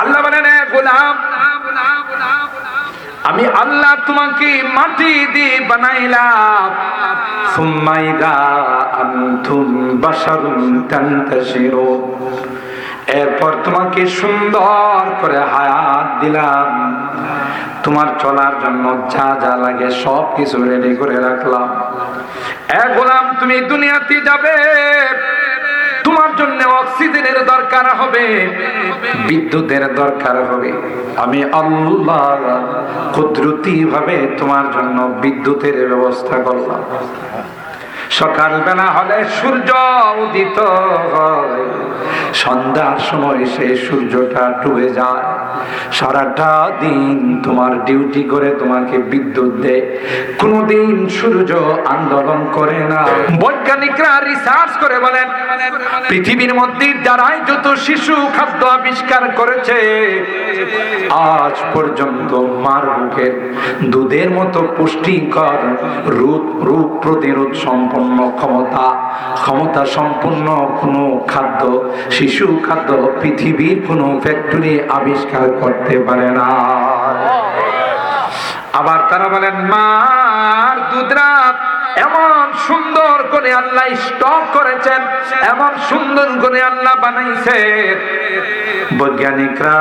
আল্লাহ বলেন, হে গোলাম, আমি আল্লাহ তোমাকে মাটি দিয়ে বানাইলাম, সুম্মা ইযা আনতুম বাশারুন তানতাশিরুন, এরপর তোমাকে সুন্দর করে হায়াত দিলাম, তোমার চলার জন্য যা যা লাগে সব কিছু রেডি করে রাখলাম। এ গোলাম, তুমি দুনিয়াতে যাবে, তোমার জন্য অক্সিজেনের দরকার হবে, বিদ্যুতের দরকার হবে। আমি আল্লাহ কুদরতি ভাবে তোমার জন্য বিদ্যুতের ব্যবস্থা করলাম। সকালবেলা হলে সূর্য উদিত হয়, সন্ধ্যার সময় সেই সূর্যটা ডুবে যায়। সারাটা দিন তোমার ডিউটি করে তোমাকে বিদ্যুৎ দেয়, কোনদিন সূর্য আন্দোলন করে না। বৈজ্ঞানিকরা রিসার্চ করে বলেন, পৃথিবীর মধ্যে যারাই যত শিশু খাদ্য আবিষ্কার করেছে, আজ পর্যন্ত মার বুকের দুধের মতো পুষ্টিকর রোগ প্রতিরোধ সম্পন্ন ক্ষমতা সম্পন্ন কোনো খাদ্য, শিশু খাদ্য পৃথিবীর কোনো ফ্যাক্টরি আবিষ্কার করতে পারে না। আবার তারা বলেন, মার দুধরা এমন সুন্দর করে আল্লাহ স্টক করেছেন, এমন সুন্দর করে আল্লাহ বানাইছে, বৈজ্ঞানিকরা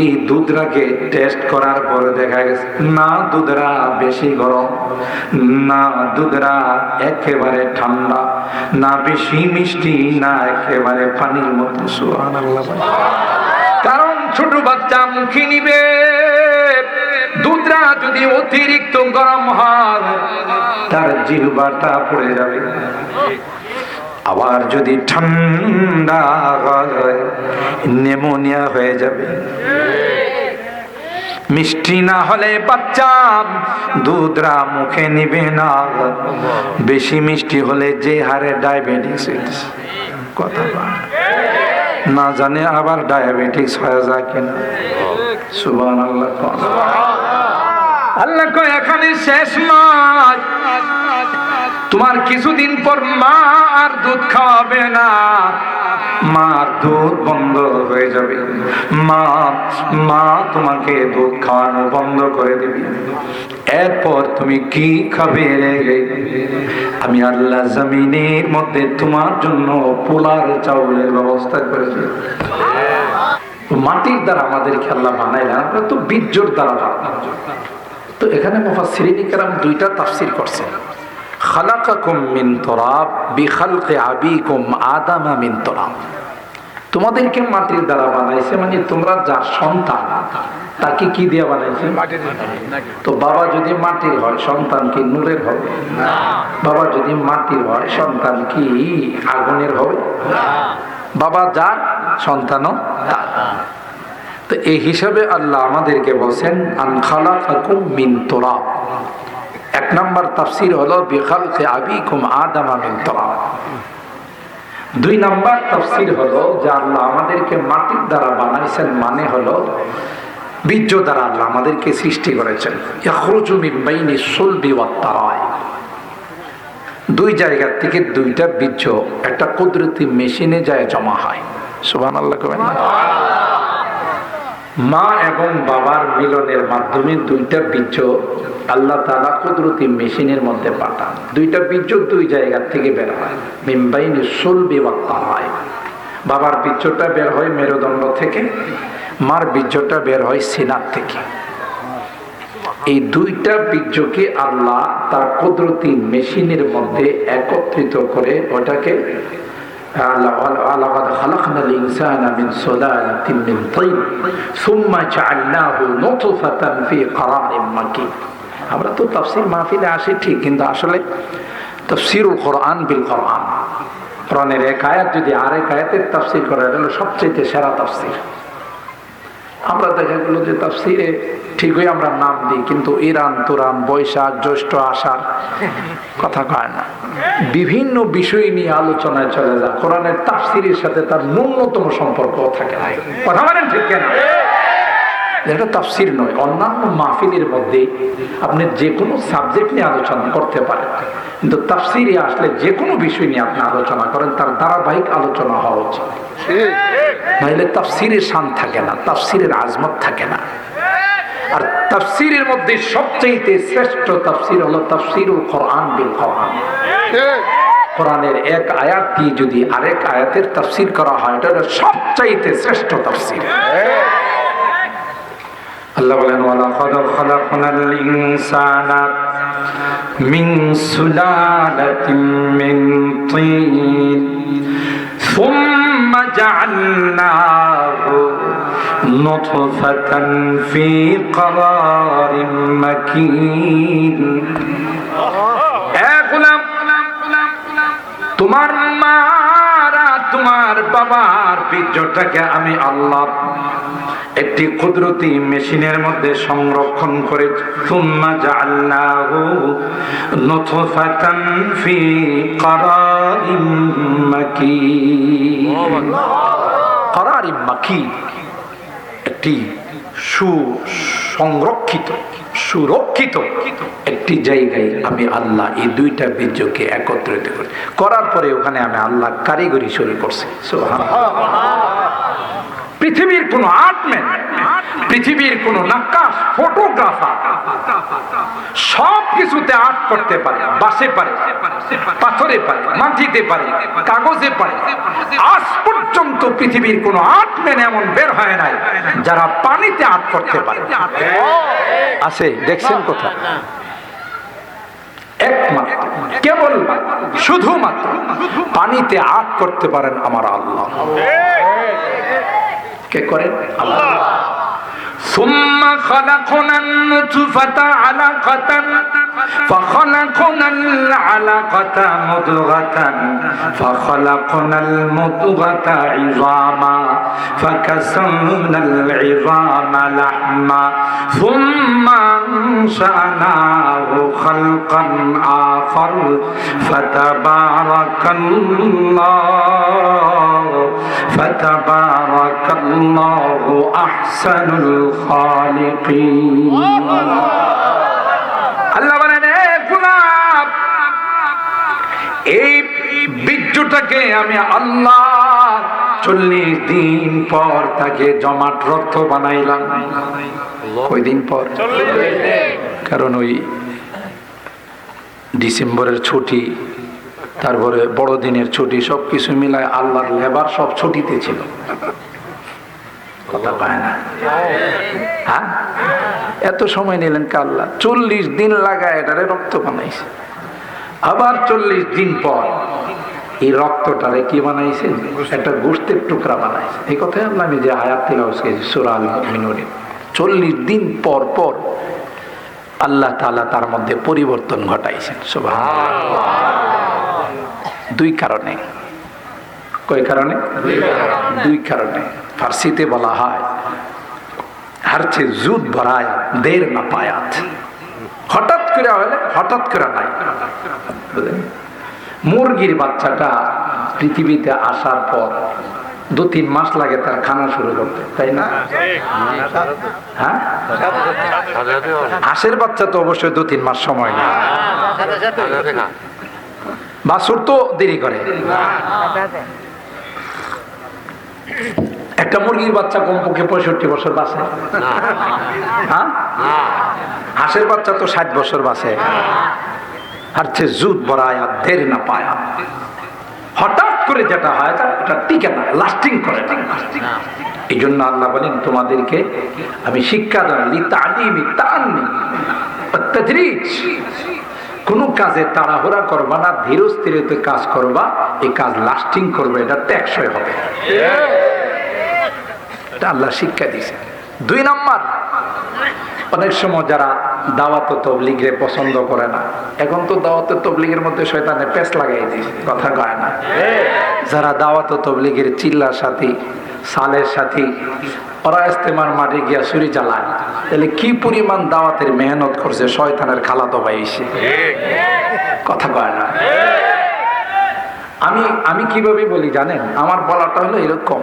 এই দুধরাকে টেস্ট করার পরে দেখা গেছে না দুধরা বেশি গরম, না দুধরা একেবারে ঠান্ডা, না বেশি মিষ্টি, না একেবারে পানির মতো। সুবহানাল্লাহ। কারণ ছোট বাচ্চা মুখে নিবে, দুধরা যদি অতিরিক্ত গরম হয় তার জিহ্বাটা পড়ে যাবে, আবার যদি ঠান্ডা হয় নিউমোনিয়া হয়ে যাবে। মিষ্টি না হলে বাচ্চা দুধরা মুখে নিবে না, বেশি মিষ্টি হলে যে হারে ডায়াবেটিস কথা না জানে আবার ডায়াবেটিস হয়ে যায় কিনা। সুবহানাল্লাহ। আল্লাহ কয় এখানে শেষ নয়, তোমার কিছুদিন পর মা আর দুধ খাওয়াবে না, মার দুধ বন্ধ হয়ে যাবে, মা তোমাকে দুধ খাওয়ানো বন্ধ করে দিবে। এরপর তুমি কি খাবে? আমি আল্লাহ জমিনের মধ্যে তোমার জন্য পোলার চাউলের ব্যবস্থা করেছি। মাটির দ্বারা আমাদেরকে আল্লাহ বানাইলেন, আমরা তো বীর্যর দ্বারা বানাই। তো এখানে মুফাসসিরিন কেরাম দুইটা তাফসীর করছেন। খালাকাকুম মিন তুরাব বিখালকি আবিকুম আদামা মিন তুরাব, তোমাদেরকে মাটির দ্বারা বানাইছে, মানে তোমরা যার সন্তান তাকে কি দিয়ে বানাইছে? তো বাবা যদি মাটির হয় সন্তান কি নূরের হবে? বাবা যদি মাটির হয় সন্তান কি আগুনের হবে? বাবা যার সন্তানও তার। তো এই হিসাবে আল্লাহ আমাদেরকে বলেন আন খালাকাকুম মিন তুরাব। এক নাম্বার তাফসীর হলো বিখালকি আবিকুম আদামা মিন তুরাব। দুই নাম্বার তাফসীর হলো যে আল্লাহ আমাদেরকে মাটির দ্বারা বানাইছেন, মানে হলো বীর্য দ্বারা আল্লাহ আমাদেরকে সৃষ্টি করেছেন। ইয়াখরুজু মিন বাইনি সুলবি ওয়াত তারাই, দুই জায়গা থেকে দুইটা বীর্য একটা কুদরতি মেশিনে যায় জমা হয়। সুবহানাল্লাহ। মা এবং বাবার মিলনের মাধ্যমে দুইটা বীর্য আল্লাহ তাআলা কুদরতি মেশিনের মধ্যে পাঠান। দুইটা বীর্য দুই জায়গা থেকে বের হয়, মিন বাইনি সুলবি ওয়াত তারাই। বাবার বীর্যটা বের হয় মেরুদণ্ড থেকে, মার বীর্যটা বের হয় সিনার থেকে। এই দুইটা বীর্যকে আল্লাহ তার কুদরতি মেশিনের মধ্যে একত্রিত করে ওটাকে লাকাদ খালাকনাল ইনসানা মিন সুলালাতিন মিন তিন সুম্মা জাআলনাহু নুতফাতান ফি ক্বারারিন মাকিন। আমরা তো তাফসীর মাহফিলে আসি ঠিক, কিন্তু আসলে তাফসীরুল কোরআন বিল কোরআন, কোরআনের এক আয়াত যদি আরেক আয়াতের তাফসীর করা, এটা হলো সবচেয়ে সেরা তাফসীর। আমরা দেখা গেল যে তাফসীরে ঠিকই আমরা নাম দিই, কিন্তু ইরান তুরান বৈশাখ জ্যৈষ্ঠ আষাঢ় কথা কয় না, বিভিন্ন বিষয় নিয়ে আলোচনায় চলে যায়। কোরআনের তাফসীরের সাথে তার ন্যূনতম সম্পর্ক থাকে না। কথা বলেন ঠিক কেন? এটা তাফসীর নয়। অন্যান্য মাহফিলের মধ্যে আপনি যে কোনো সাবজেক্ট নিয়ে আলোচনা করতে পারেন, কিন্তু তাফসীরে আসলে যে কোনো বিষয় নিয়ে আপনি আলোচনা করেন, তার ধারাবাহিক আলোচনা হওয়া উচিত। নাহলে তাফসীরের শান থাকে না, তাফসীরের আজমত থাকে না। আর তাফসীরের মধ্যে সবচেয়ে শ্রেষ্ঠ তাফসীর হলো তাফসীরুল কোরআন বিল কোরআন। কোরআনের এক আয়াত দিয়ে যদি আরেক আয়াতের তাফসীর করা হয়, এটা হলো সবচেয়ে শ্রেষ্ঠ তাফসীর। আল্লাহ বলেন, ওয়ালাকাদ খালাকনাল ইনসানা মিন সুলালাতিন মিন তিন সুম্মা জাআলনাহু নুতফাতান ফি ক্বারারিন মাকিন। তোমার মারা তোমার বাবার বীর্যটাকে আমি আল্লাহ একটি কুদরতি মেশিনের মধ্যে সংরক্ষণ করে সুম্মা জাআলনাহু নুতফাতান ফি ক্বারারিন মাকিন। ক্বারারিন মাকিন একটি সুরক্ষিত একটি জায়গায় আমি আল্লাহ এই দুইটা বীর্যকে একত্রিত করার পরে ওখানে আমি আল্লাহ কারিগরি শুরু করছি। পৃথিবীর কোন আর্টম্যান, পৃথিবীর কোন নাক্কাশ, ফটোগ্রাফার সব কিছুতে আর্ট করতে পারে, বাঁশে পারে, পাথরে পারে, মাটিতে পারে, কাগজে পারে। আজ পর্যন্ত পৃথিবীর কোন আর্টম্যান এমন বের হয় নাই যারা পানিতে আর্ট করতে পারে। আছে, দেখছেন কোথায়? একমাত্র কেবল শুধুমাত্র পানিতে আর্ট করতে পারেন আমার আল্লাহ। কে করেন? আল্লাহ। ثم خلقنا النطفة علقة فخلقنا العلقة مضغة فخلقنا المضغة عظاما فكسونا العظام لحما ثم أنشأناه خلقا آخر فتبارك الله أحسن الخالقين। আল্লাহ বলেন, গোলাপ এই বীর্যটাকে আমি আল্লাহ 40 দিন পর তাকে জমাট রক্ত বানাইলাম। কয়দিন পর? কারণ ওই ডিসেম্বরের ছুটি, তারপরে বড়দিনের ছুটি, সবকিছু মিলায় আল্লাহর লেবার সব ছুটিতে ছিল। কথা পায় না? হ্যাঁ, এত সময় নিলেন কে আল্লাহ? 40 দিন লাগায় এটারে রক্ত বানাইছে। আবার 40 দিন পর এই রক্তটারে কি বানাইছে? একটা গোশতের টুকরা বানাইছে। এই কথাই আল্লাহ আমি যে আয়াত তিলাওয়াত করেছি সূরা আল মুমিনুনে, 40 দিন পর পর আল্লাহ তাআলা তার মধ্যে পরিবর্তন ঘটাইছেন। সুবহানাল্লাহ। দুই কারণে। কয় কারণে? দুই কারণে। ফার্সিতে বলা হয় হারছে জুদ ভরায়াত দের না পায়াত। হঠাৎ করে হলে হঠাৎ করে নাই। মুরগির বাচ্চাটা পৃথিবীতে আসার পর 2-3 মাস লাগে তার খানা শুরু করতে, তাই না? হ্যাঁ, হাঁসের বাচ্চা তো অবশ্যই 2-3 মাস সময় নেয়। বাছুর তো দেরি করে। একটা মুরগির বাচ্চা কমপক্ষে 65 বছর বাঁচে। হ্যাঁ, হাঁসের বাচ্চা তো 60 বছর বাঁচে। আর সে জুদ বরায়া দের না পায়া। হঠাৎ করে যেটা হয় এটা টিকে না, লাস্টিং করে না। এই জন্য আল্লাহ বলেন, তোমাদেরকে আমি শিক্ষা দিলাম তালিমি তান্নি তাদরিজ। কোন কাজে তাড়াহুড়া করবা না, ধীর স্থিরতে কাজ করবা। এই কাজ লাস্টিং করবে, এটা টেকসই হবে। এটা আল্লাহ শিক্ষা দিয়েছে। 2 নাম্বার, অনেক সময় যারা দাওয়াত তাবলীগে পছন্দ করে না, এখন তো দাওয়াত তাবলীগের মধ্যে শয়তানে পেঁচ লাগাই দিয়েছে, কথা কয় না। যারা দাওয়াত তাবলীগের চিল্লার সাথী, সালের সাথী, ওরা ইস্তেমার মাঠে গিয়া ছুরি চালায়, তাহলে কি পরিমাণ দাওয়াতের মেহনত করছে শয়তানের খালাতো ভাই এসে, কথা কয় না। আমি কিভাবে বলি জানেন? আমার বলাটা হলো এরকম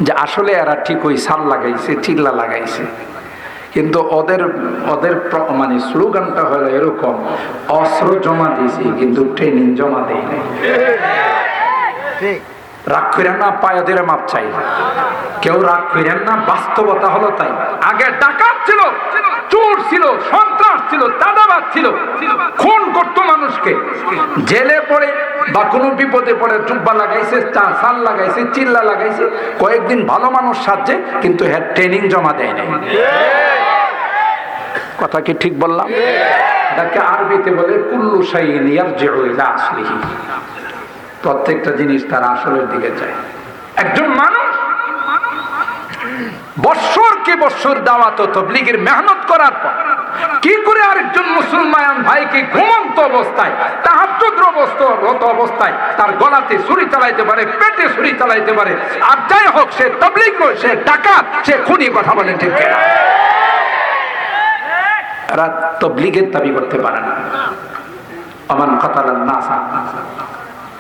যে আসলে এরা ঠিক ওই সাল লাগাইছে, চিল্লা লাগাইছে, কিন্তু ওদের মানে স্লোগানটা হলো এরকম, অস্ত্র জমা দিয়েছি কিন্তু ট্রেনিং জমা দেয় নাই। রাগ করেন না, পায়ে ধরে মাপ চাই। কেউ রাগ করেন না, বাস্তবতা হলো তাই। আগে ডাকাত ছিল, চোর ছিল, সন্ত্রাস ছিল, চাঁদাবাজ ছিল, খুন করতো মানুষকে। জেলে পড়ে বা কোনো বিপদে পড়ে জুব্বা লাগাইছে, সাল লাগাইছে, চিল্লা লাগাইছে, কয়েকদিন ভালো মানুষ সাজছে, কিন্তু হ্যাঁ ট্রেনিং জমা দেয় নাই। কথা কি ঠিক বললাম? এটাকে আরবিতে বলে কুল্লু শাইইন ইয়ারজিউ ইলা আসলিহি। প্রত্যেকটা জিনিস তার আসলের দিকে যায়। একজন মানুষ বৎসরকে বৎসর দাওয়াত ও তাবলীগের মেহনত করার পর কি করে আরেকজন মুসলমান ভাইকে ঘুমন্ত অবস্থায়, তাহাজ্জুদরত অবস্থায় তার গলাতে ছুরি চালাইতে পারে, পেটে ছুরি চালাইতে পারে? আর যাই হোক, সে তাবলীগ নয়, সে ডাকাত, সে খুনি। কথা বলেন ঠিক কিনা? এরা তাবলীগের দাবি করতে পারে না। আমান কাতালান নাসা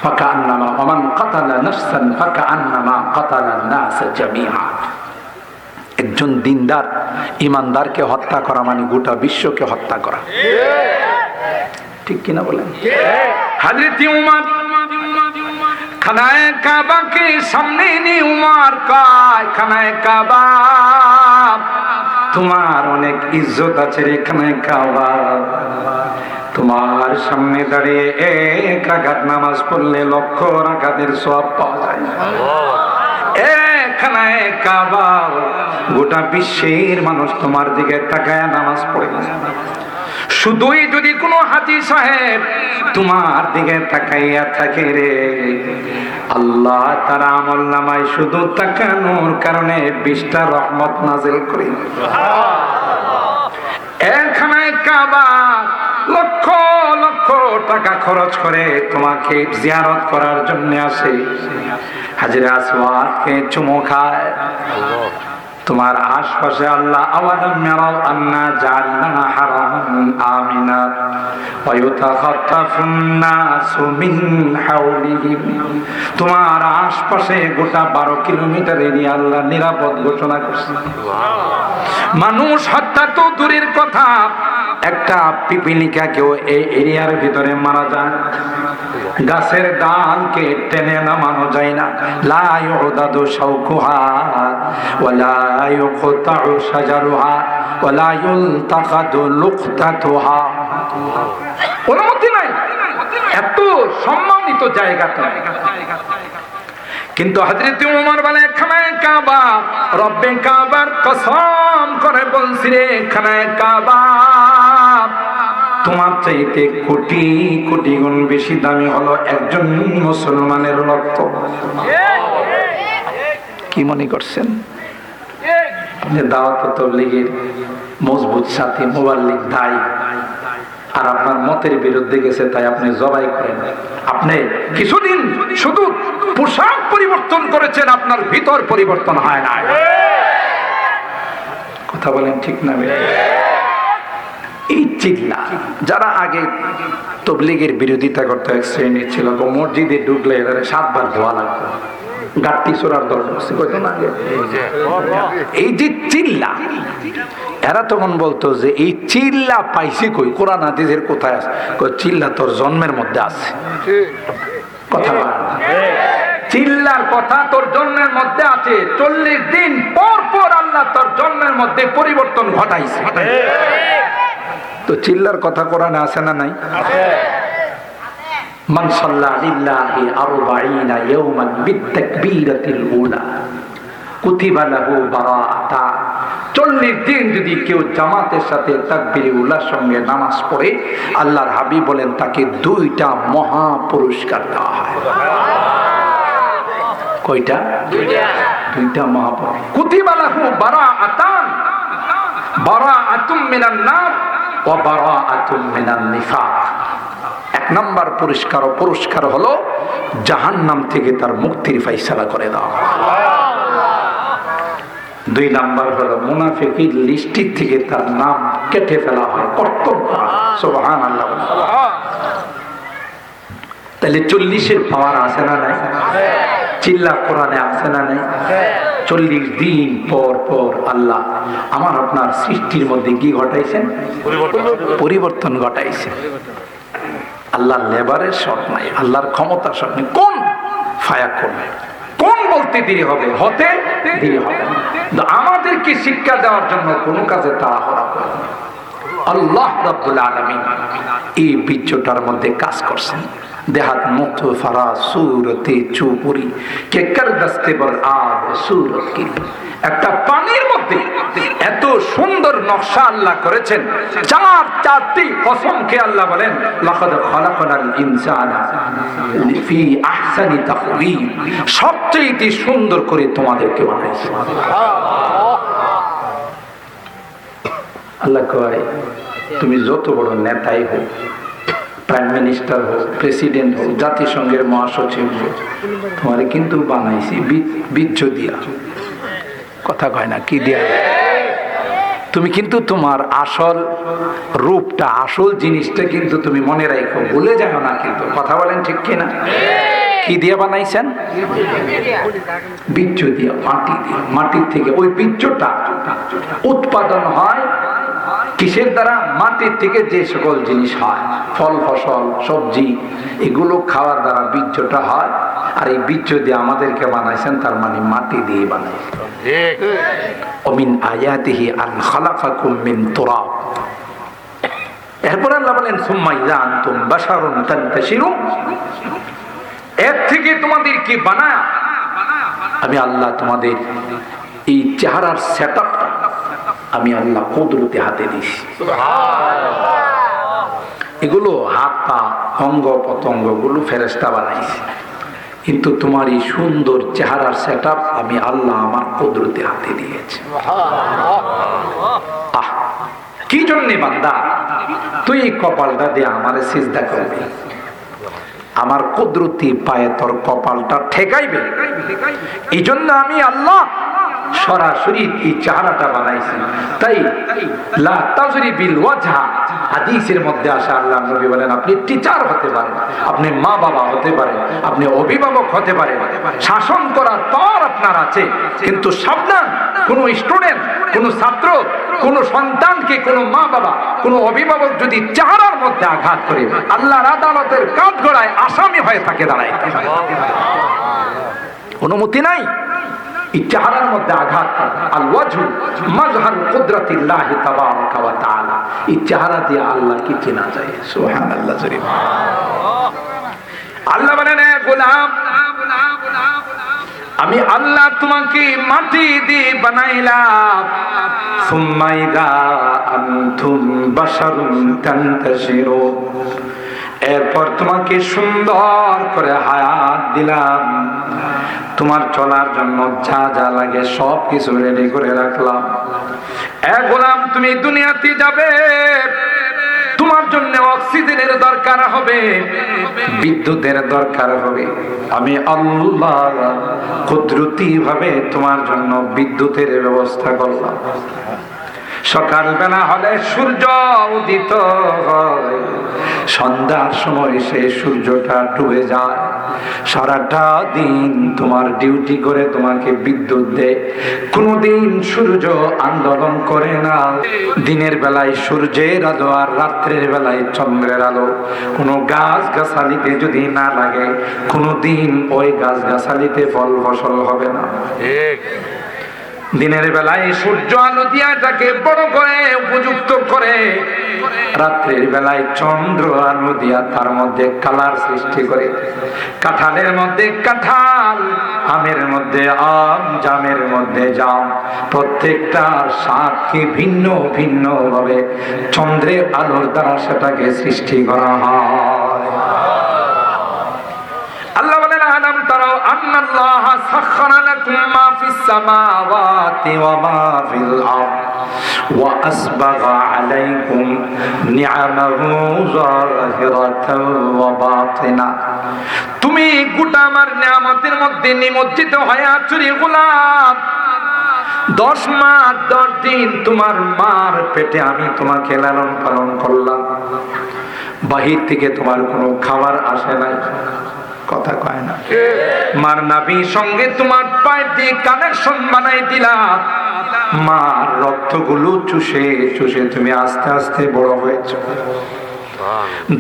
ফাকান্নামা আমান কাতালা নাফসান ফাকান্নামা কাতালান নাস জামিআ। একজন দিনদার ইমানদারকে হত্যা করা মানে গোটা বিশ্বকে হত্যা করা। ঠিক কিনা বলেন? হযরত উমর খানায়ে কাবাকে সামনে নিয়ে উমর কয়, খানায়ে কাবা তোমার অনেক ইজ্জত আছে রে খানায়ে কাবা। তোমার সামনে দাঁড়িয়ে এক রাকাত নামাজ পড়লে লক্ষ রাকাতের সওয়াব পাওয়া যায়। খানায়ে কাবা, গোটা বিশ্বের মানুষ তোমার দিকে তাকায় নামাজ পড়ে। শুধুই যদি কোনো হাজী সাহেব তোমার দিকে তাকাইয়া থাকে রে, আল্লাহ তার আমলনামায় শুধু তাকানোর কারণে 20টা রহমত নাযিল করে। খানায়ে কাবা লক্ষ লক্ষ টাকা খরচ করে তোমাকে জিয়ারত করার জন্য আসে। হাজরে আসওয়াদকে চুমু খায়। তোমার আশপাশে আল্লাহ আওয়ালাম ইয়ারাউ আন্না জাআলনা হারামান আমিনা ওয়া ইউতাখাত্তাফুন নাসু মিন হাওলিহিম। তোমার আশপাশে গোটা 12 কিলোমিটার এরিয়া আল্লাহ নিরাপদ ঘোষণা করছে। মানুষ হত্যা তো দূরের কথা, একটা পিপিলিকাকেও এই এরিয়ার ভিতরে মারা যায়। গাছের ডালকে টেনে নামানো যায় না। লা ইউদাদু শাওকুহা ওয়ালা ইউকতাউ শাজারুহা ওয়ালা ইউলতাকাদু লুকতাতুহা। অনুমতি নাই, এত সম্মানিত জায়গাটা। কিন্তু হযরত ওমর বলে, খানায়ে কাবা, রব্বে কাবার কসম করে বলছি রে, খানায়ে কাবা তোমার চাইতে কোটি কোটি গুণ বেশি দামি হলো একজন মুসলমানের রক্ত। কি মনে করছেন? আপনি দাওয়াত তাবলীগের মজবুত সাথী, মুবাল্লিগ, দায়ী, আর আপনার মতের বিরুদ্ধে গেছে তাই আপনি জবাই করেন। আপনি কিছুদিন শুধু পোশাক পরিবর্তন করেছেন, আপনার ভিতর পরিবর্তন হয় না। কথা বলেন ঠিক না? এই চিল্লা যারা আগে তাবলীগের বিরোধিতা করতে এক শ্রেণী ছিল, মসজিদে ঢুকলে এরা 7 বার ধোয়া লাগতো, গাট্টি চোরার দরকার কইতো না আগে। এই যে চিল্লা, এরা তখন বলতো যে এই চিল্লা পাইছি কই? কোরআন হাদিসের কোথায় আছে? চিল্লা তোর জন্মের মধ্যে আছে। কথা বল, চিল্লার কথা তোর জন্মের মধ্যে আছে। 40 দিন পর পর আল্লাহ তোর জন্মের মধ্যে পরিবর্তন ঘটাইছে। তো চিল্লার কথা কোরআনে আছে না নাই? মান সাল্লা লিল্লাহি 40 ইয়াওমান বিতাকবীরাতিল উলা কুতিবা লাহু বারাআতা। 40 দিন যদি কেউ জামাতের সাথে তাকবীরে উলার সঙ্গে নামাজ পড়ে, আল্লাহর হাবিব বলেন তাকে 2টা মহা পুরস্কার দেওয়া হয়। কয়টা? 2টা মহা পুরস্কার। কুতিবা লাহু বারাআতান, বারাআতুম মিনান নার ওয়া বারাআতুম মিনান নিফাক। 1 নম্বর পুরস্কার হলো জাহান্নাম থেকে তার মুক্তির ফয়সালা করে দেওয়া। 2 নম্বর হলো মুনাফিকের লিস্টি থেকে তার নাম কেটে ফেলা হয়, কর্তব্য। সুবহানাল্লাহ। তাহলে 40-এর পাওয়ার আছে না নাই? চিল্লা কোরআনে আছে না নাই? 40 দিন পর পর আল্লাহ আমার আপনার সৃষ্টির মধ্যে কি ঘটাইছেন? পরিবর্তন ঘটাইছেন। আল্লাহর লেবারের শর্ত নাই, আল্লাহর ক্ষমতার শর্ত নেই। কোন ফায়াকুন। বলতে দেরি হবে, হতে দেরি হবে। আমাদেরকে শিক্ষা দেওয়ার জন্য কোনো কাজে তাড়াহুড়া করে না। আল্লাহ রাব্বুল আলামিন এই বীর্যটার মধ্যে কাজ করছেন। দেহাত মুখ ফারা সুরতে চুপুরি কে কর দস্তে বল আব সুরত কি, একটা পানির মধ্যে এত সুন্দর নকশা আল্লাহ করেছেন। চারটি কসম খেয়ে আল্লাহ বলেন লাকাদ খালাকনাল ইনসানা ফি আহসানি তাকওয়িম, সবচেয়ে সুন্দর করে তোমাদেরকে বানাইছি। আল্লাহ কয় তুমি যত বড় নেতাই হোক, প্রাইম মিনিস্টার হোক, প্রেসিডেন্ট হোক, জাতিসংঘের মহাসচিব হোক, তোমার কিন্তু বানাইছি বীর্য দিয়া। কথা কয় না, কি দিয়া? তুমি কিন্তু তোমার আসল রূপটা, আসল জিনিসটা কিন্তু তুমি মনে রাখো, ভুলে যাও না কিন্তু। কথা বলেন ঠিক কিনা? কি দিয়ে বানাইছেন? বীর্য দিয়া, মাটি দিয়ে। মাটির থেকে ওই বীর্যটা উৎপাদন হয় কিসের দ্বারা? মাটির থেকে যে সকল জিনিস হয়, ফল ফসল সবজি, এগুলো খাওয়ার দ্বারা বীর্যটা হয়। আর এই বীর্য দিয়ে আমাদেরকে বানাইছেন, তার মানে মাটি দিয়ে বানাইছেন। ওমিন আয়াতিহি আন খালাকাকুম মিন তুরাব। এরপর আল্লাহ বলেন সুম্মা ইযা আনতুম বাশারুন তানতাশিরুন, এর থেকে তোমাদেরকে বানায়া আমি আল্লাহ তোমাদের এই চেহারার সেটআপটা আমি আল্লাহ কুদরতে হাতে দিয়েছি। এগুলো হাত পা অঙ্গ প্রত্যঙ্গ গুলো ফেরেশতা বানাইছে, কিন্তু তোমার এই সুন্দর চেহারার সেটআপ আমি আল্লাহ আমার কুদরতে হাতে দিয়েছি। কি জন্যে বান্দা তুই এই কপালটা দিয়ে আমারে সিজদা করবি? আমার কুদরতি পায়ে তোর কপালটা ঠেকাইবে, এই জন্য আমি আল্লাহ সরাসরি এই চেহারাটা বানাইছি। তাই লা তাজরিবিল ওয়াজহা, হাদিসের মধ্যে আসে আল্লাহ নবী বলেন আপনি টিচার হতে পারেন, আপনি মা বাবা হতে পারেন, আপনি অভিভাবক হতে পারেন, শাসন করার পর আপনার আছে, কিন্তু সাবধান, কোন স্টুডেন্ট, কোন ছাত্র, কোন সন্তানকে কোন মা বাবা, কোন অভিভাবক যদি চেহারার মধ্যে আঘাত করে আল্লাহর আদালতের কাঠগড়ায় আসামি হয়ে থাকে দাঁড়াইতে হয়। অনুমতি নাই এই চেহারার মধ্যে আঘাত করা। আল ওয়াজহু মাজহার কুদরাতিল্লাহি তাবারাকা ওয়া তাআলা, এই চেহারা দিয়ে আল্লাহ কি চেনা যায়? সুবহানাল্লাহ। আল্লাহ বলেন হে গোলাম, আমি আল্লাহ তোমাকে মাটি দিয়ে বানাইলাম। সুম্মা ইযা আনতুম বাশারুন তানতাশিরুন, এরপর তোমাকে সুন্দর করে হায়াত দিলাম, তোমার চলার জন্য যা যা লাগে সব কিছু রেডি করে রাখলাম। এ গোলাম, তুমি দুনিয়াতে যাবে, তোমার জন্য অক্সিজেনের দরকার হবে, বিদ্যুতের দরকার হবে। আমি আল্লাহ কুদরতি ভাবে তোমার জন্য বিদ্যুতের ব্যবস্থা করলাম। সকালবেলা হলে সূর্য উদিত হয়, সন্ধ্যার সময় সেই সূর্যটা ডুবে যায়। সারাটা দিন তোমার ডিউটি করে তোমাকে বিদ্যুৎ দেয়। কোনদিন সূর্য আন্দোলন করে না। দিনের বেলায় সূর্যের আলো আর রাত্রের বেলায় চন্দ্রের আলো কোনো গাছ গাছালিতে যদি না লাগে, কোনদিন ওই গাছ গাছালিতে ফল ফসল হবে না। দিনের বেলায় সূর্য আলো দিয়া তাকে বড় করে উপযুক্ত করে, রাত্রের বেলায় চন্দ্র আলো দিয়া তার মধ্যে কালার সৃষ্টি করে। কাঁঠালের মধ্যে কাঁঠাল, আমের মধ্যে আম, জামের মধ্যে জাম, প্রত্যেকটার স্বাদকে ভিন্ন ভিন্ন ভাবে চন্দ্রের আলোর দ্বারা সেটাকে সৃষ্টি করা হয়। আল্লাহ বলেন আলাম তারাও আন্নাল্লাহ সাখখারা লাকুম মা ফিস সামাওয়াতি ওয়া মা ফিল আরদ ওয়া আসবাগা আলাইকুম নিআমাহু যাহিরাতাও ওয়া বাতিনা। তুমি গোটা আমার নিয়ামতের মধ্যে নিমজ্জিত হয়ে আছো রে গোলাম। 10 মাস 10 দিন তোমার মার পেটে আমি তোমাকে লালন পালন করলাম, বাহির থেকে তোমার কোনো খাবার আসে নাই। কথা কয় না, মার নাভির সঙ্গে তোমার পায়ের দিয়ে কানেকশন বানাই দিলাম। মার রক্তগুলো চুষে চুষে তুমি আস্তে আস্তে বড় হয়েছো।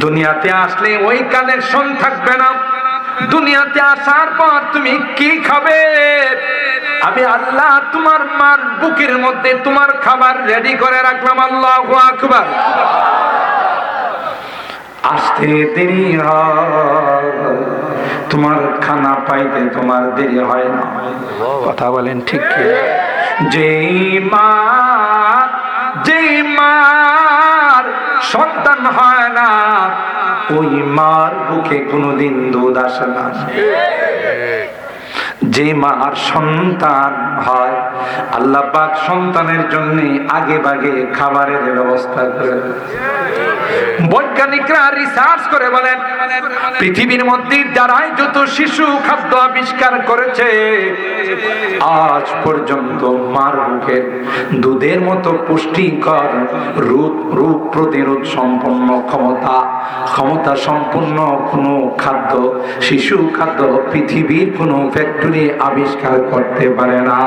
দুনিয়াতে আসলে ওই কানেকশন থাকবে না, দুনিয়াতে আসার পর তুমি কি খাবে? আমি আল্লাহ তোমার মার বুকের মধ্যে তোমার খাবার রেডি করে রাখলাম। আল্লাহু আকবার। আসতে দেরি হয়, তোমার খানা পাইতে তোমার দেরি হয় না। কথা বলেন ঠিক কি? যেই মার সন্তান হয় না, ওই মার বুকে কোনোদিন দুধ আসে না। যে মার সন্তান হয়, আল্লাহ পাক সন্তানের জন্য আগে ভাগে খাবারের ব্যবস্থা করে। বৈজ্ঞানিকরা রিসার্চ করে বলেন, পৃথিবীর মধ্যে যারাই যত শিশু খাদ্য আবিষ্কার করেছে, আজ পর্যন্ত মার বুকের দুধের মতো পুষ্টিকর রোগ প্রতিরোধ সম্পন্ন ক্ষমতা সম্পন্ন কোনো খাদ্য, শিশু খাদ্য পৃথিবীর কোনো ফ্যাক্টরি আবিষ্কার করতে পারে না।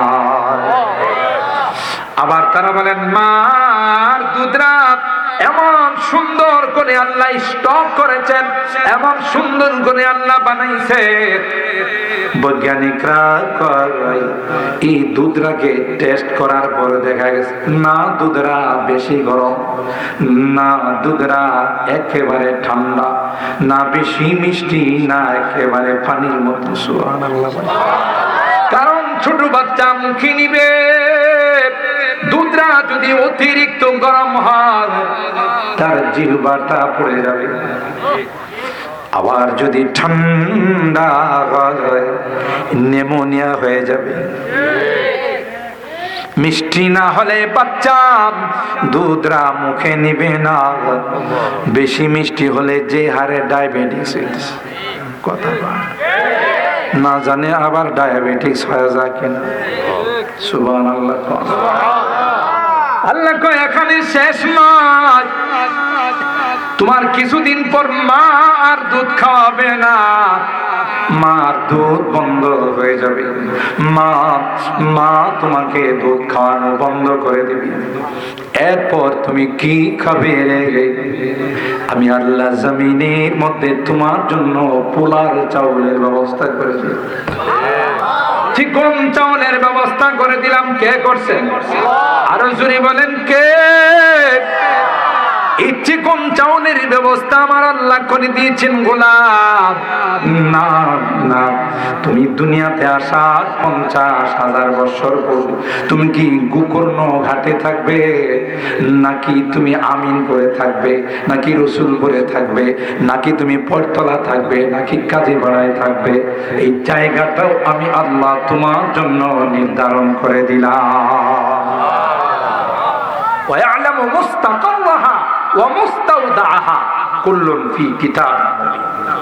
আবার তারা বলেন, মার দুধরা এমন সুন্দর করে আল্লাহ স্টক করেছেন, এমন সুন্দর করে আল্লাহ বানাইছে। বৈজ্ঞানিকরা এই দুধরাকে টেস্ট করার পরে দেখা গেছে, না দুধরা বেশি গরম, না দুধরা একেবারে ঠান্ডা, না বেশি মিষ্টি, না একেবারে পানির মতো। সুবহানাল্লাহ। কারণ ছোট বাচ্চা মুখে নিবে, দুধরা যদি অতিরিক্ত গরম হয় তার জিহ্বাটা পড়ে যাবে। আবার যদি ঠান্ডা হয় নিউমোনিয়া হয়ে যাবে। মিষ্টি না হলে বাচ্চা দুধরা মুখে নিবে না, বেশি মিষ্টি হলে যে হারে ডায়াবেটিস কথা না জানে আবার ডায়াবেটিস হয়ে যায় কিনা। সুবহানাল্লাহ। আল্লাহ কয় এখানে শেষ নয়, তোমার কিছুদিন পর মা আর দুধ খাওয়াবে না, মার দুধ বন্ধ হয়ে যাবে। মা তোমাকে দুধ খাওয়ানো বন্ধ করে দিবে। এরপর তুমি কি খাবে? আমি আল্লাহ জমিনের মধ্যে তোমার জন্য পোলার চাউলের ব্যবস্থা করেছি। চিকন চাউলের ব্যবস্থা করে দিলাম। কে করছেন? আরো জোরে বলেন কে? এই চিকন চাউলের ব্যবস্থা আমার আল্লাহ করে দিয়েছেন গোলাম। না না, তুমি দুনিয়াতে আসা 50,000 বছর পর তুমি কি গোকর্ণ ঘাটে থাকবে, নাকি তুমি আমিন করে থাকবে, নাকি রসুল করে থাকবে, নাকি তুমি পরতলা থাকবে, নাকি কাজী পাড়ায় থাকবে, এই জায়গাটাও আমি আল্লাহ তোমার জন্য নির্ধারণ করে দিলাম। ويعلم مستقرها ومستودعها كل في كتاب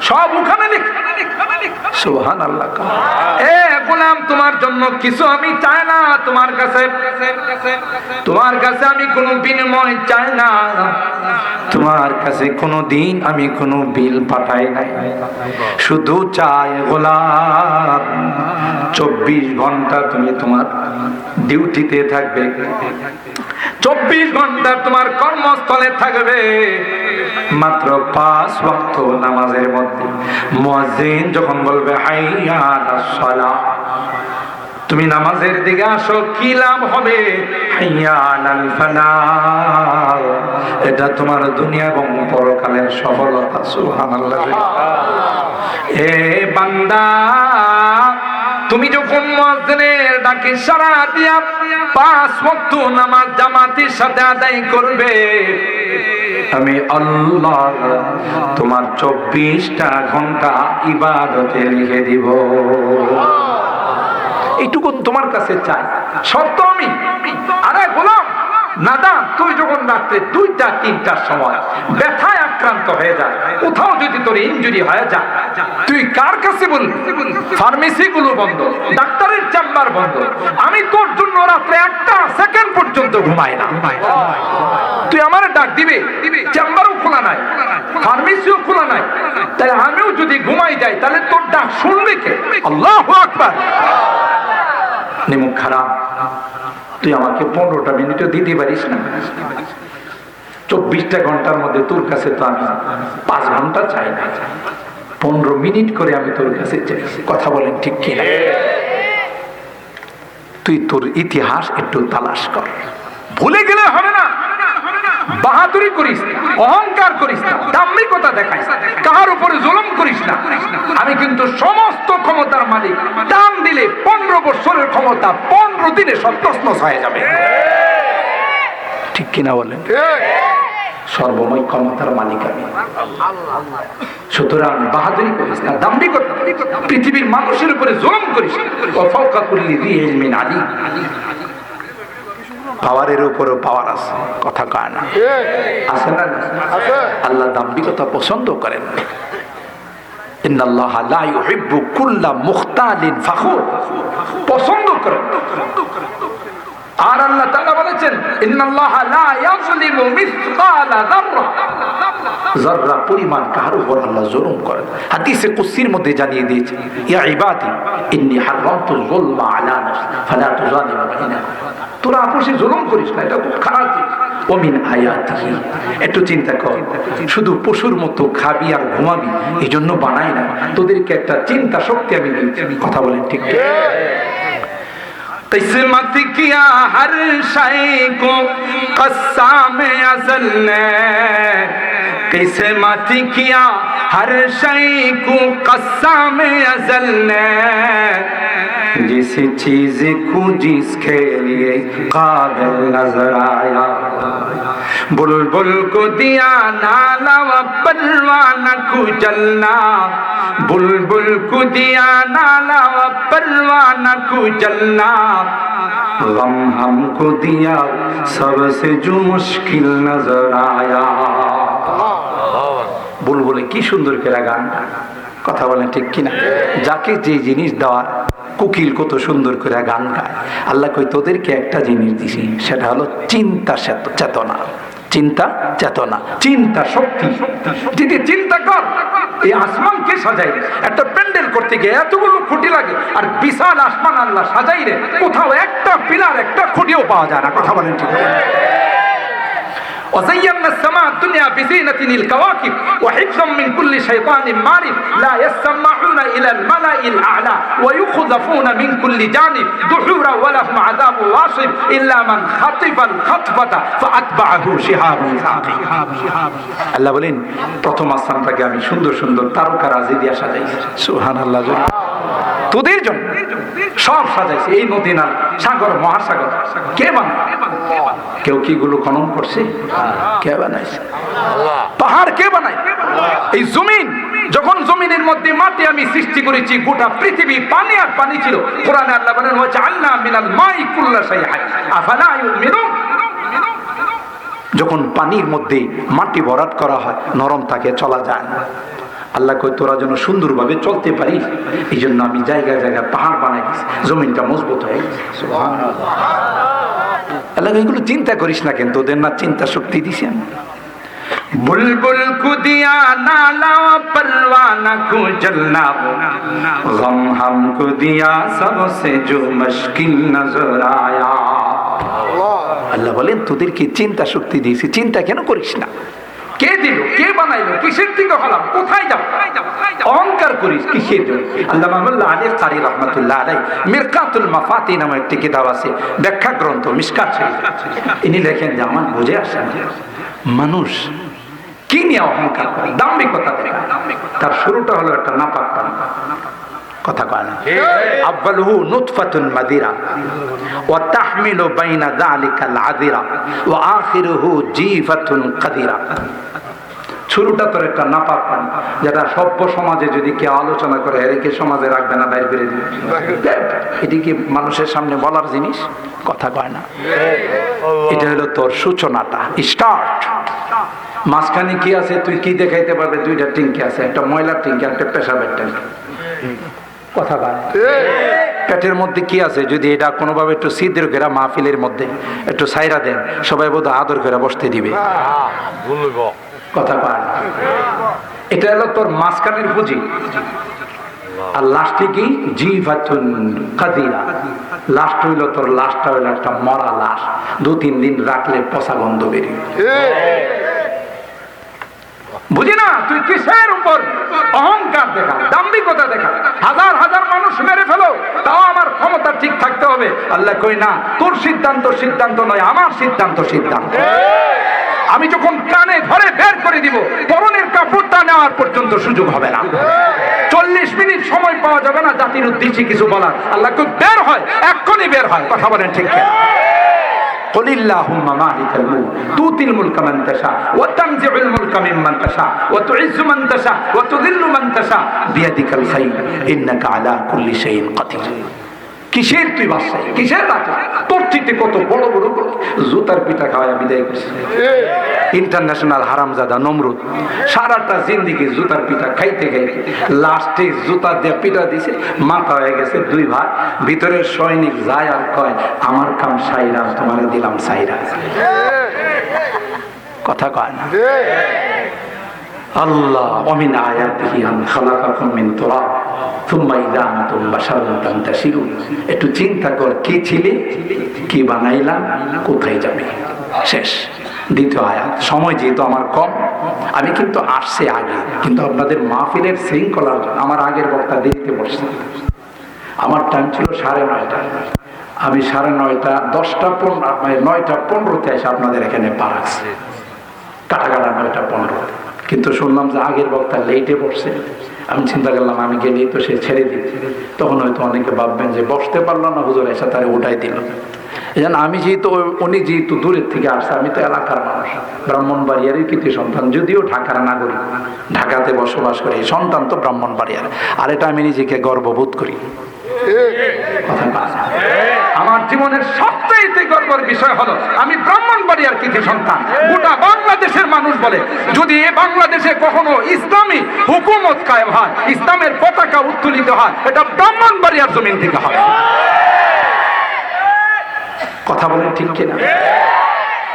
সব ওখানে লেখা। সুবহানাল্লাহ। এ গোলাম, তোমার জন্য কিছু আমি চাই না, তোমার কাছে আমি কোনো বিনিময় চাই না, তোমার কাছে কোনো দিন আমি কোনো বিল পাঠাই নাই। শুধু চাই গোলাম 24 ঘন্টা তুমি তোমার ডিউটিতে থাকবে, 24 ঘন্টা তোমার কর্মস্থলে থাকবে। মাত্র 5 ওয়াক্ত নামাজের মধ্যে মুয়াজ্জিন যখন বলবে হাইয়া আলাস সালাহ, তুমি নামাজের দিকে আসো, কি লাভ হবে? হাইয়া আলাল ফালাহ, এটা তোমার দুনিয়া এবং পরকালের সফলতা। সুবহানাল্লাহ। এ বান্দা, তুমি যখন মুয়াজ্জিনের ডাকে সাড়া দিয়া 5 ওয়াক্ত নামাজ জামাতের সাথে আদায় করবে, আমি আল্লাহ তোমার 24টা ঘন্টা ইবাদতে লিখে দিব। এইটুকু তোমার কাছে চাই, সব তো আমি। আরে গোলাম নাদা, তুই যখন রাত্রে 2টা 3টার সময় ব্যথায় আক্রান্ত হয়ে যায়, কোথাও যদি তোর ইনজুরি হয়ে যায়, তুই কার কাছে বলবি? ফার্মেসি গুলো বন্ধ, ডাক্তারের চেম্বার বন্ধ, আমি তোর জন্য রাত্রে 1টা সেকেন্ড পর্যন্ত ঘুমাই না। তুই আমার ডাক দিবে, চেম্বারও খোলা নাই, ফার্মেসিও খোলা নাই, তাহলে আমিও যদি ঘুমাই যাই তাহলে তোর ডাক শুনবে কে? আল্লাহু আকবার। নিমুখ খারাপ, তুই আমাকে 15টা মিনিটও দিতে পারিস না? 24টা ঘন্টার মধ্যে তোর কাছে তো আমি 5 ঘন্টা চাই না, 15 মিনিট করে আমি তোর কাছে চাইছি, কথা বলেন ঠিক কিনা? তুই তোর ইতিহাস একটু তালাশ কর। ভুলে গেলে হবে না, বাহাদুরি করিস না, অহংকার করিস না, দাম্ভিকতা দেখাইস না, কার উপরে জুলুম করিস না। আমি কিন্তু সমস্ত ক্ষমতার মালিক, দাম দিলে 15 বছরের ক্ষমতা 15 দিনে সব তছনছ হয়ে যাবে, ঠিক কিনা বলেন? সর্বময় ক্ষমতার মালিক আমি। সুতরাং বাহাদুরি করিস না, দাম্ভিকতা, পৃথিবীর মানুষের উপরে জুলুম করিস না। ওয়া ফাওকা কুল্লি যী ইলমিন আলীম। পাওয়ারের উপরও পাওয়ার আছে, কথা কয় না, আছে না? আল্লাহ দাম্ভিকতা পছন্দ করেন। ইন্নাল্লাহা লা ইউহিব্বু কুল্লা মুখতালিন ফাখুর, পছন্দ করেন। আর আল্লাহ তাআলা বলেছেন ইন্নাল্লাহা লা ইয়াযলিমু মিসকালা যাররা, যাররা পরিমাণ কার উপর আল্লাহ জুলুম করেন। হাদিসে কুদসির মধ্যে জানিয়ে দিয়েছে, ইয়া ইবাদি ইন্নী হারামতু যুলমা আলা নাফসি ফালা তুযালিমু বাইনাকুম। তোরা আপসে জুলুম করিস না, এটা খুব খারাপ জিনিস। ওমিন আয়াতিহি, একটু চিন্তা কর, শুধু পশুর মতো খাবি আর ঘুমাবি এই জন্য বানাই না, তোদেরকে একটা চিন্তা শক্তি আমি দিয়েছি, কথা বলেন ঠিক ঠিক? किस्मत किया हर शय को क़स्साम अज़ल ने, किस्मत किया हर शय को क़स्साम अज़ल ने, जिस चीज को जिसके लिए काबिल नजर आया, बुलबुल को दिया नाला व परवाना को जलना, बुलबुल को दिया नाला व परवाना को जलना, गम हमको दिया सबसे जो मुश्किल नजर आया। বুলবুলে কি সুন্দর করে গান, কথা বলেন ঠিক কিনা? যাকে যে জিনিস দেওয়ার, কোকিল কত সুন্দর করে গান গায়। আল্লাহ কই তোদেরকে একটা জিনিস দিছি, সেটা হলো চিন্তা চেতনা, চিন্তা চেতনা, চিন্তা শক্তি। যদি চিন্তা কর, এই আসমানকে সাজাই, একটা প্যান্ডেল করতে গিয়ে এতগুলো খুঁটি লাগে, আর বিশাল আসমান আল্লাহ সাজাই রে, কোথাও একটা পিলার, একটা খুঁটিও পাওয়া যায় না, কথা বলেন ঠিক? وزينا السماء الدنيا بزينة الكواكب وحفظا من كل شيطان مارد لا يسمعون إلى الملأ الأعلى ويقذفون من كل جانب دحورا ولهم عذاب واصب إلا من خطف الخطفة فأتبعه شهاب ثاقب। আল্লাহ বলেন প্রথম আসমানটাকে আমি সুন্দর সুন্দর তারকা রাজি দিয়া সাজাইছি, সুবহানাল্লাহ। তোদের জন্য সব সাজাইছে, এই নদী নালা, সাগর, মহাসাগর কে বানায়? কেউ কি গুলো খনন করছে? কে বানাইছে? পাহাড় কে বানায়? এই জমিন, যখন জমিনের মধ্যে মাটি আমি সৃষ্টি করেছি, গোটা পৃথিবী পানি আর পানি ছিল। কোরআনে আল্লাহ বলেন ওয়া জাআলনা মিনাল মাই কুল্লা শাইইন আফালা ইউমিনুন। যখন পানির মধ্যে মাটি ভরাট করা হয়, নরম থাকে, চলা যায় না। আল্লাহ কই তোরা যেন সুন্দরভাবে চলতে পারিস, এই জন্য আমি জায়গায় জায়গায় পাহাড় বানাই দিয়েছি, জমিনটা মজবুত হয়ে গেছে। সুবহানাল্লাহ। আল্লাহ এগুলো চিন্তা করিস না, কেন তোদের না চিন্তা শক্তি দিছি আমি। बुलबुल को दिया नाला परवाना को जलना, गम हमको दिया सबसे जो मुश्किल नजर आया। আল্লাহ বলেন তোদেরকে চিন্তা শক্তি দিয়েছি, চিন্তা কেন করিস না? কে দিল, কে বানাইলো, কিসের থেকে হলাম, কোথায় যাব? অহংকার করিস কিসের জন্য? আল্লামা মোল্লা আলী কারি রহমাতুল্লাহ আলাইহি মিরকাতুল মাফাতি নামে একটি কিতাব আছে, ব্যাখ্যা গ্রন্থ, মিশকাত শরীফ। ইনি লেখেন যে আমার বুঝে আসে না মানুষ কি নিয়ে অহংকার করে, দাম্ভিকতা দেখায়। তার শুরুটা হলো একটা নাপাক পানি, কথা কয় না? আব্বালহু নুতফাতুন মাদিরা ওয়া তাহমিলু বাইনা যালিকাল আযিরা ওয়া আখিরুহু জিফাতুন কাদিরা। শুরুটা তোর একটা নাপাক পানি, যেটা সভ্য সমাজে যদি কেউ আলোচনা করে একে সমাজে রাখবে না, বাইরে করে দিবে। এটি কি মানুষের সামনে বলার জিনিস? কথা কয় না? এটা হলো তোর সূচনাটা, স্টার্ট। মাঝখানে কি আছে তুই কি দেখাইতে পারবে? দুইটা টিঙ্কি আছে, একটা ময়লার টিঙ্কি, একটা পেশাবের টিঙ্কি, কথা কয়? পেটের মধ্যে কি আছে? যদি এটা কোনোভাবে একটু ছিদ্র করে মাহফিলের মধ্যে একটু সাইরা দেন, সবাই বোধ আদর করে বসতে দিবে, কথা কয়? এটা হলো তোর মাঝখানের পুঁজি। আর লাস্টে কি? জিভাতুন কাদিরা। লাস্ট হইল তোর, লাস্টটা হইল একটা মরা লাশ, 2-3 দিন রাখলে পচা গন্ধ বেরিয়ে। বুঝি না তুই কিসের উপর অহংকার দেখা, দাম্ভিকতা দেখা, হাজার হাজার মানুষ মেরে ফেলো, তাও আমার ক্ষমতা ঠিক থাকতে হবে। আল্লাহ কই না, তোর সিদ্ধান্ত সিদ্ধান্ত নয়, আমার সিদ্ধান্ত সিদ্ধান্ত। আমি যখন কানে ধরে বের করে দিব, পরনের কাপড়টা নেওয়ার পর্যন্ত সুযোগ হবে না। 40 মিনিট সময় পাওয়া যাবে না জাতির উদ্দেশ্যে কিছু বলার। আল্লাহ কই বের হয়, এক্ষুনি বের হয়। কথা বলেন ঠিক কিনা? قل اللهم مالك الملك تؤتي الملك من تشاء وتنزع الملك ممن تشاء وتعز من تشاء وتذل من تشاء بيدك الخير انك على كل شيء قدير। কিসের তুই বাসায়, কিসের রাজা? তোর চিতে কত বড় বড় জুতার পিঠা খাওয়া বিদায় করছে ইন্টারন্যাশনাল হারামজাদা নমরুদ। সারাটা জিন্দিগি জুতার পিঠা খাইতে খাইতে লাস্টে জুতা দিয়ে পিঠা দিছে, মাথা হয়ে গেছে 2 ভাগ। ভিতরের সৈনিক যায় আর কয়, আমার কাম সাইরা, তোমার দিলাম সাইরা। কথা কয় না? আল্লাহ ওমিন আয়াতিহি আন খালাকাকুম মিন তুরাব সুম্মা ইযা আনতুম বাশারুন তানতাশিরুন। একটু চিন্তা কর, কি ছিলে, কি বানাইলাম, কোথায় যাবে। শেষ। দ্বিতীয় আয়াত। সময় যেহেতু আমার কম, আমি কিন্তু আসছে আগে, কিন্তু আপনাদের মাহফিলের শৃঙ্খলার জন্য আমার আগের বক্তা দেখতে বসছে। আমার টাইম ছিল 9:30। আমি 9:30 10টা 9টা 15-তে এসে আপনাদের এখানে পা রাখছি, কাটাকাটা 9টা 15। কিন্তু শুনলাম যে আগের বক্তা লেটে বসছে। আমি চিন্তা করলাম আমি গেলেই তো সে ছেড়ে দিই, তখন হয়তো অনেকে ভাববেন যে বসতে পারলো না, হুজুর এসে তারে উঠাই দিল। এই জন্য আমি যেহেতু উনি যেহেতু দূরের থেকে আসছে, আমি তো এলাকার মানুষ, ব্রাহ্মণবাড়িয়ারই কৃতি সন্তান, যদিও ঢাকার নাগরিক, ঢাকাতে বসবাস করে, এই সন্তান তো ব্রাহ্মণবাড়িয়ার। আর এটা আমি নিজেকে গর্ববোধ করি। আমার জীবনের সবচেয়ে গর্বের বিষয় হলো আমি ব্রাহ্মণবাড়িয়ার কৃতি সন্তান। গোটা বাংলাদেশের মানুষ বলে, যদি এ বাংলাদেশে কখনো ইসলামী হুকুমত কায়েম হয়, ইসলামের পতাকা উত্তোলিত হয়, এটা ব্রাহ্মণবাড়িয়ার জমিন থেকে হবে। কথা বলেন ঠিক কিনা?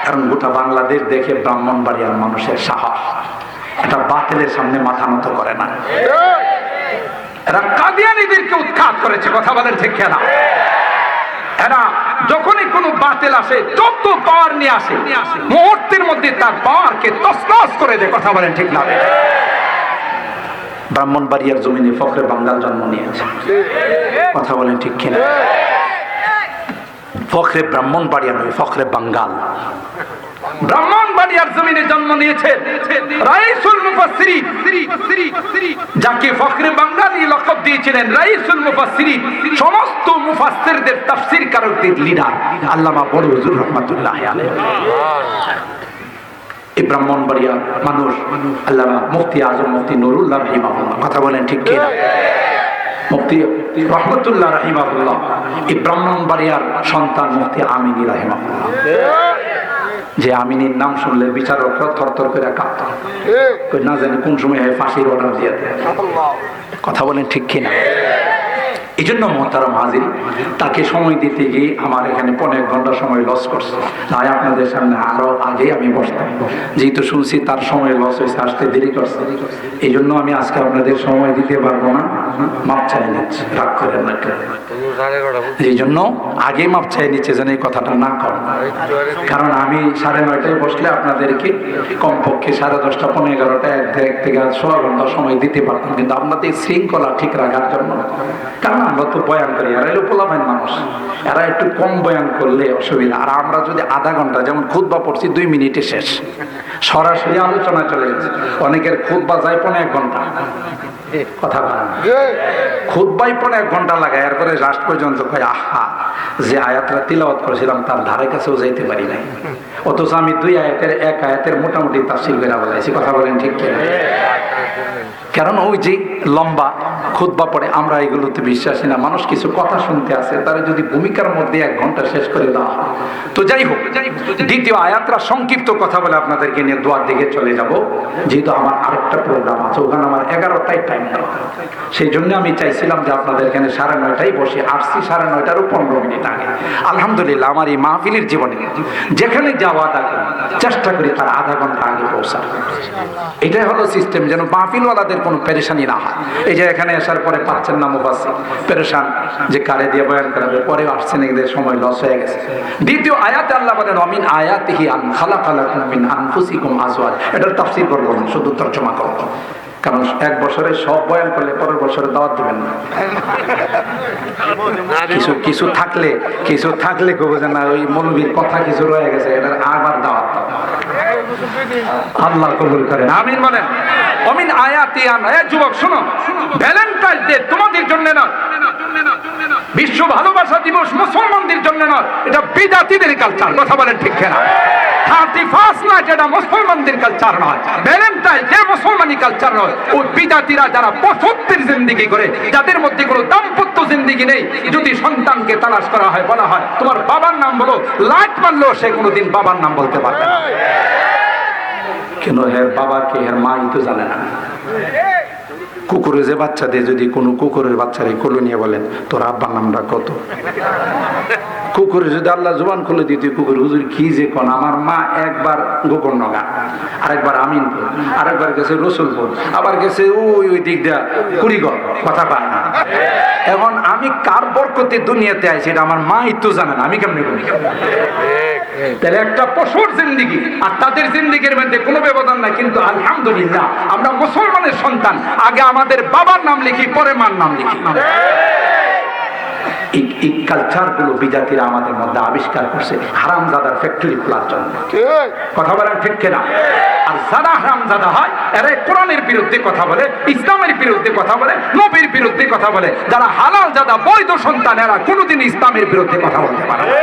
কারণ গোটা বাংলাদেশ দেখে ব্রাহ্মণবাড়িয়ার মানুষের সাহস, এটা বাতিলের সামনে মাথা নত করে না। এরা কাদিয়ানীদেরকে উৎখাত করেছে। কথা বলেন ঠিক কিনা? এরা যখনই কোনো বাতিল আসে, যত পাওয়ার নিয়ে আসে, মুহূর্তের মধ্যে তার পাওয়ারকে তছনছ করে দেয়। কথা বলেন ঠিক না? ব্রাহ্মণবাড়িয়ার জমিনে ফখরে বাঙ্গাল জন্ম নিয়েছে। কথা বলেন ঠিক কিনা? ফখরে ব্রাহ্মণবাড়িয়া নয়, ফখরে বাঙ্গাল। ব্রাহ্মণবাড়িয়ার জমিনে জন্ম নিয়েছেন রাইসুল মুফাসসিরিন, যাকে ফখরে বাঙ্গালী লকব দিয়েছিলেন রাইসুল মুফাসসিরিন, সমস্ত মুফাসসিরদের তাফসীর কারকদের লিডার আল্লামা বড় হুজুর রাহমাতুল্লাহি আলাইহি। এই ব্রাহ্মণবাড়িয়ার মানুষ আল্লামা মুফতি আজম মুফতি নুরুল্লাহ রাহিমাহুল্লাহ। কথা বলেন ঠিক কিনা? মুফতি রহমতুল্লাহ রাহিমাহুল্লাহ এই ব্রাহ্মণবাড়িয়ার সন্তান মুফতি আমিনী রাহিমাহুল্লাহ। যে আমিনীর নাম শুনলে বিচারকরা থরথর করে কাঁপত, না জানি কোন সময় ফাঁসির অর্ডার দিয়ে দেয়। কথা বলেন ঠিক কিনা? এই জন্য মোহতারাম হাজির, তাকে সময় দিতে গিয়ে আমার এখানে 1.5 ঘন্টা সময় লস করছে। তাই আপনাদের সামনে আরো আগে আমি বসতাম, যেহেতু শুনছি তার সময় লস হয়েছে, আসতে দেরি করছে। এই জন্য আমি আজকে আপনাদের সময় দিতে পারবো না, মাপ চাই নিচ্ছে, রাগ করেন না। এই জন্য আগে মাপ চাই নিচ্ছে যেন এই কথাটা না করেন। কারণ আমি 9:30 বসলে আপনাদেরকে কমপক্ষে 10:30 পৌনে 11টা 1 থেকে 1.5 ঘন্টা সময় দিতে পারতাম, কিন্তু আপনাদের শৃঙ্খলা ঠিক রাখার জন্য। কারণ আমরা তো বয়ান করি, এরা হলো পোলাপাইন মানুষ, এরা একটু কম বয়ান করলে অসুবিধা। আর আমরা যদি আধা ঘন্টা, যেমন খুতবা পড়ছি 2 মিনিটে শেষ, সরাসরি আলোচনা চলে গেছে। অনেকের খুতবা যায় 1.5 ঘন্টা। কথা বলেন, খুতবাই 1.5 ঘন্টা লাগায়, এরপরে লাস্ট পর্যন্ত কয় আহা, যে আয়াতটা তিলাওয়াত করেছিলাম তার ধারে কাছেও যাইতে পারি নাই, অথচ আমি 2 আয়াতের 1 আয়াতের মোটামুটি তাফসীর করে বলাইছি। কথা বলেন ঠিক কিনা? কারণ ওই যে লম্বা খুতবা পড়ে, আমরা এগুলোতে বিশ্বাসী না। মানুষ কিছু কথা শুনতে আসে, তারা যদি ভূমিকার মধ্যে 1 ঘন্টা শেষ করে দেওয়া। তো যাই হোক, দ্বিতীয় আয়াতটা সংক্ষিপ্ত কথা বলে আপনাদেরকে নিয়ে দোয়ার দিকে চলে যাব, যেহেতু আমার আরেকটা প্রোগ্রাম আছে, ওখানে আমার 11টায় টাইম দেওয়া। সেই জন্য আমি চাইছিলাম যে আপনাদের এখানে 9:30টায় বসে, আসছি 9:30টারও 15 মিনিট আগে। আলহামদুলিল্লাহ আমার এই মাহফিলের জীবনে যেখানে যাওয়া থাকে চেষ্টা করি তার আধা ঘন্টা আগে পৌঁছার। এটাই হলো সিস্টেম, যেন মাহফিলওয়ালাদের কোনো পেরেশানি না হয়। এই যে এখানে আসার পরে পাচ্ছেন না মুফাসসির, পেরেশান যে কারে দিয়ে বয়ান করাবে, পরে আসছেন এদের সময় লস হয়ে গেছে। দ্বিতীয় আয়াতে আল্লাহ বলেন অমিন আয়াতিহি আন খালাকা লাকুম মিন আনফুসিকুম আজওয়াজ, এটার তাফসীর করব না, শুধু তরজমা করব, কারণ এক বছরে সব বয়ান করলে পরের বছরে দাওয়াত দিবেন না। কিছু থাকলে কব যে না ওই মৌলবীর কথা কিছু রয়ে গেছে, এটার আবার দাওয়াত আল্লাহ কবুল করেন, আমিন বলেন। অমিন আয়াতি আন, যুবক শোনো, ভ্যালেন্টাইন ডে তোমাদের জন্য না, বিশ্ব ভালোবাসা দিবস মুসলমানদের জন্য না, এটা বিদাতীদের কালচার, কথা বলেন ঠিক কিনা? 31 নাইট এটা মুসলমানদের কালচার নয়, ভ্যালেন্টাইন ডে মুসলমানি কালচার নয়। ওই বিদাতীরা যারা পশুত্বের জিন্দেগি করে, যাদের মধ্যে কোনো দাম্পত্য জিন্দেগি নেই, যদি সন্তানকে তালাশ করা হয়, বলা হয় তোমার বাবার নাম বলো, লাইট মারলেও সে কোনোদিন বাবার নাম বলতে পারবে না। কেন? হের বাবাকে হের মাই তো জানে না। কুকুরে যে বাচ্চা দেয়, যদি কোনো কুকুরের বাচ্চারে কোলে নিয়ে বলেন তোর আব্বার নামটা কত, কুকুরে যদি আল্লাহ জবান খুলে দিতে, কুকুর হুজুর কি যে কোন, আমার মা একবার গোকর্ণগা, আরেকবার আমিনপুর, আরেকবার গেছে রসুলপুর, আবার গেছে ওই দিক দিয়া কুড়িগড়, কথা পায় না। এখন আমি কার বরকতে দুনিয়াতে আইছি এটা আমার মা তো জানে না, আমি কেমনি বলি? তাহলে একটা পশুর জিন্দেগি আর তাদের জিন্দেগির মধ্যে কোনো ব্যবধান নাই। কিন্তু আলহামদুলিল্লাহ আমরা মুসলমানের সন্তান, আগে আমাদের বাবার নাম লিখি, পরে মার নাম লিখি। এই কালচার গুলো বিজাতিরা আমাদের মধ্যে আবিষ্কার করছে হারামজাদার ফ্যাক্টরি খোলার জন্য, কথা বলেন ঠিক কিনা? আর যারা হারামজাদা হয় এরা কোরআনের বিরুদ্ধে কথা বলে, ইসলামের বিরুদ্ধে কথা বলে, নবীর বিরুদ্ধে কথা বলে। যারা হালাল জাদা বৈধ সন্তান, এরা কোনোদিন ইসলামের বিরুদ্ধে কথা বলতে পারে না,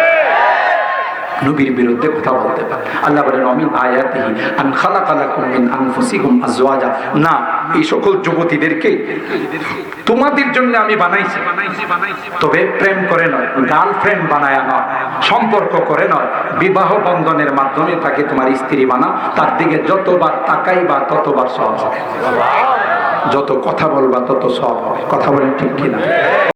নবীর বিরুদ্ধে কথা বলতে পারে। আল্লাহ বলেন অমিন আয়াতিহি আন খালাকা লাকুম মিন আনফুসিকুম আজওয়াজা, না এই সকল যুবতীদেরকে তোমাদের জন্য আমি বানাইছি, তবে প্রেম করে নয়, গার্লফ্রেন্ড বানায়া নয়, সম্পর্ক করে নয়, বিবাহ বন্ধনের মাধ্যমে তাকে তোমার স্ত্রী বানাও। তার দিকে যতবার তাকাইবা ততবার সওয়াব হবে, যত কথা বলবা তত সওয়াব হবে, কথা বলেন ঠিক কিনা?